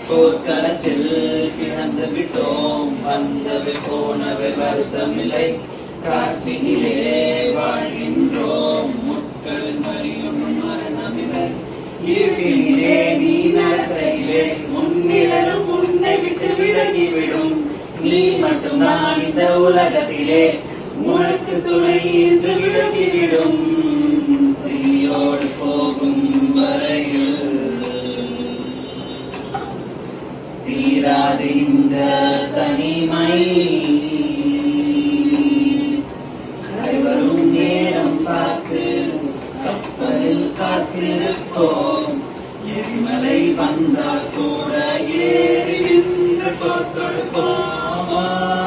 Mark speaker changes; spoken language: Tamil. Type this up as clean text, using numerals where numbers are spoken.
Speaker 1: போர்க்களத்தில் பிறந்து விட்டோம், வந்தவை போனவை வருத்தமில்லை, காற்றினிலே வாழ்கின்றோம், முட்கள் மறியும் மரணமில்லை. இருட்டினிலே நீ நடக்கையிலே முன்னிழலும் உன்னை விட்டு விலகிவிடும், நீ மட்டும்தான் இந்த உலகத்திலே உனக்கு துணை என்று விலகிவிடும். தீயோடு போகும் வரையில் தீராது இந்த தனிமை, கரைவரும் நேரம் பார்த்து கப்பலில் காத்திருப்போம், எரிமலை வந்தால் கூட ஏறி நின்று போர் கொடுப்போம்.